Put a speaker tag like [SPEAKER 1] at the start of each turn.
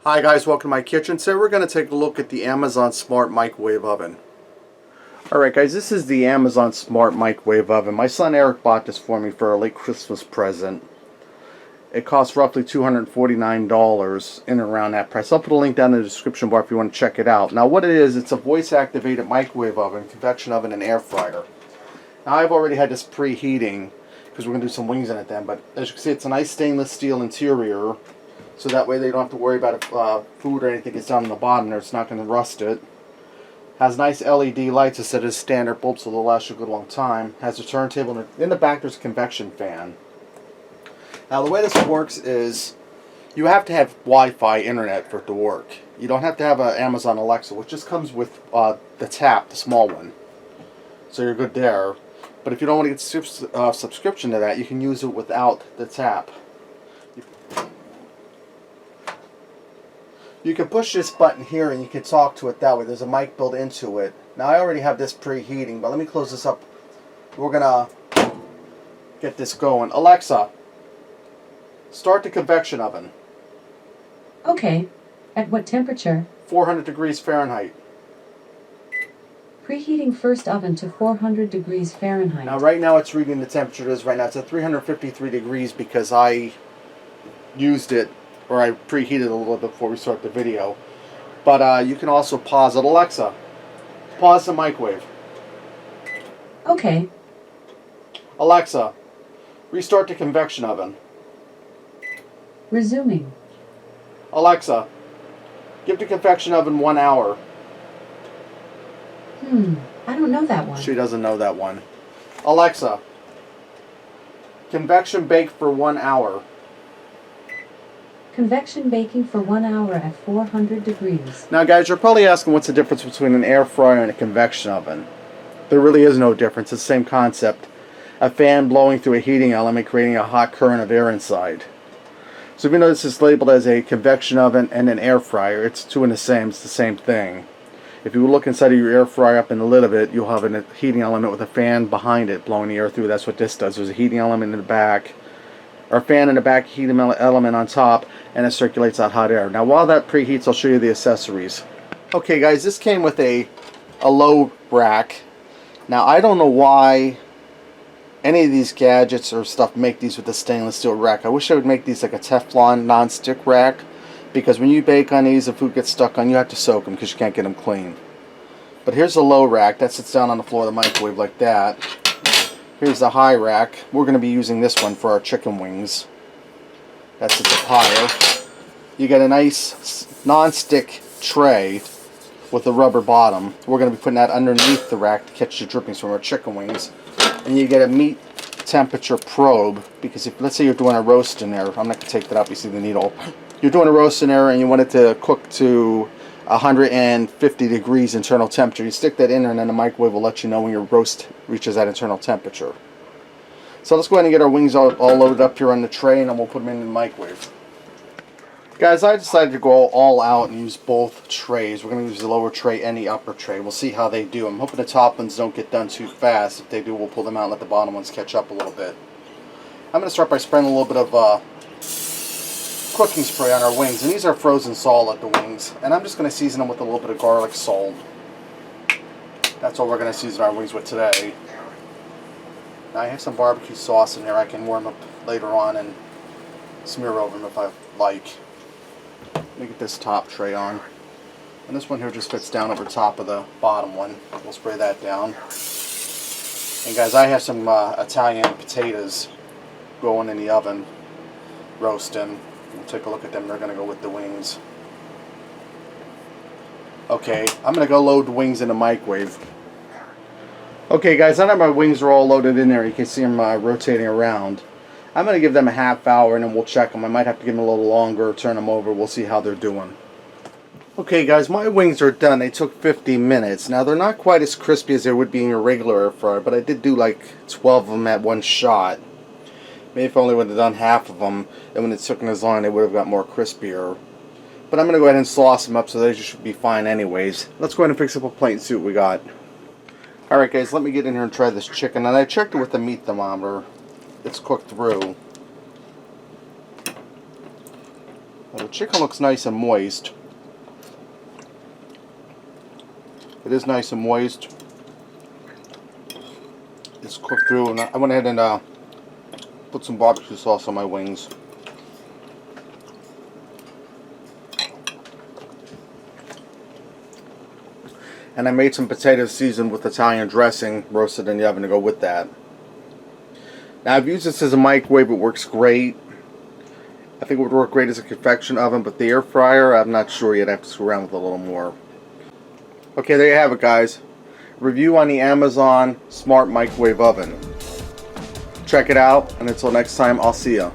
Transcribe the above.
[SPEAKER 1] Hi guys, welcome to my kitchen. Today we're going to take a look at the Amazon Smart Microwave Oven. Alright guys, this is the Amazon Smart Microwave Oven. My son Eric bought this for me for a late Christmas present. It costs roughly $249 in and around that price. I'll put a link down in the description bar if you want to check it out. Now what it is, it's a voice activated microwave oven, convection oven, and air fryer. Now I've already had this preheating because we're going to do some wings in it then, but as you can see it's a nice stainless steel interior. So that way they don't have to worry about if food or anything gets down on the bottom there. It's not going to rust it. Has nice LED lights instead of standard bulbs, so they'll last you a good long time. Has a turntable, and in the back there's a convection fan. Now the way this works is you have to have Wi-Fi internet for it to work. You don't have to have an Amazon Alexa, which just comes with the tap, the small one. So you're good there. But if you don't want to get subscription to that, you can use it without the tap. You can push this button here and you can talk to it that way. There's a mic built into it. Now I already have this preheating, but let me close this up. We're going to get this going. Alexa, start the convection oven.
[SPEAKER 2] Okay. At what temperature?
[SPEAKER 1] 400 degrees Fahrenheit.
[SPEAKER 2] Preheating first oven to 400 degrees Fahrenheit.
[SPEAKER 1] Now right now it's reading the temperature it is right now. It's at 353 degrees because I used it, or I preheated a little bit before we start the video. But you can also pause it. Alexa, pause the microwave.
[SPEAKER 2] Okay.
[SPEAKER 1] Alexa, restart the convection oven.
[SPEAKER 2] Resuming.
[SPEAKER 1] Alexa, give the convection oven 1 hour.
[SPEAKER 2] I don't know that one.
[SPEAKER 1] She doesn't know that one. Alexa, convection bake for 1 hour.
[SPEAKER 2] Convection baking for 1 hour at 400 degrees.
[SPEAKER 1] Now guys, you're probably asking what's the difference between an air fryer and a convection oven. There really is no difference. It's the same concept. A fan blowing through a heating element creating a hot current of air inside. So even though this is labeled as a convection oven and an air fryer, it's two in the same. It's the same thing. If you look inside of your air fryer up in the lid of it, you'll have a heating element with a fan behind it blowing the air through. That's what this does. There's a heating element in the back, or a fan in the back, heating element on top, and it circulates out hot air. Now while that preheats, I'll show you the accessories. Okay guys, this came with a low rack. Now I don't know why any of these gadgets or stuff make these with a stainless steel rack. I wish I would make these like a Teflon non-stick rack, because when you bake on these, if food gets stuck on, you have to soak them because you can't get them clean. But here's the low rack that sits down on the floor of the microwave like that. Here's the high rack. We're going to be using this one for our chicken wings. That sits up higher. You get a nice non-stick tray with a rubber bottom. We're going to be putting that underneath the rack to catch the drippings from our chicken wings. And you get a meat temperature probe, because if, let's say you're doing a roast in there, I'm not going to take that up, you see the needle. You're doing a roast in there and you want it to cook to 150 degrees internal temperature. You stick that in there and then the microwave will let you know when your roast reaches that internal temperature. So let's go ahead and get our wings all loaded up here on the tray, and then we'll put them in the microwave. Guys, I decided to go all out and use both trays. We're going to use the lower tray and the upper tray. We'll see how they do. I'm hoping the top ones don't get done too fast. If they do, we'll pull them out and let the bottom ones catch up a little bit. I'm going to start by spraying a little bit of cooking spray on our wings. And these are frozen solid, the wings. And I'm just going to season them with a little bit of garlic salt. That's what we're going to season our wings with today. Now I have some barbecue sauce in there I can warm up later on and smear over them if I like. Let me get this top tray on. And this one here just fits down over top of the bottom one. We'll spray that down. And guys, I have some Italian potatoes going in the oven, roasting. We'll take a look at them. They're going to go with the wings. Okay, I'm going to go load the wings in the microwave. Okay guys, now that my wings are all loaded in there, you can see them rotating around. I'm going to give them a half hour and then we'll check them. I might have to give them a little longer, turn them over, we'll see how they're doing. Okay guys, my wings are done. They took 50 minutes. Now they're not quite as crispy as they would be in your regular air fryer, but I did do like 12 of them at one shot. Maybe if I only would have done half of them, and when it took as long, they would have got more crispier. But I'm going to go ahead and sauce them up, so they should be fine anyways. Let's go ahead and fix up a plate and see what we got. Alright guys, let me get in here and try this chicken. And I checked it with the meat thermometer. It's cooked through. Well, the chicken looks nice and moist. It is nice and moist. It's cooked through, and I went ahead and put some barbecue sauce on my wings. And I made some potatoes seasoned with Italian dressing, roasted in the oven to go with that. Now I've used this as a microwave, it works great. I think it would work great as a convection oven, but the air fryer, I'm not sure yet. I have to screw around with it a little more. Okay, there you have it, guys. Review on the Amazon Smart Microwave Oven. Check it out, and until next time, I'll see ya.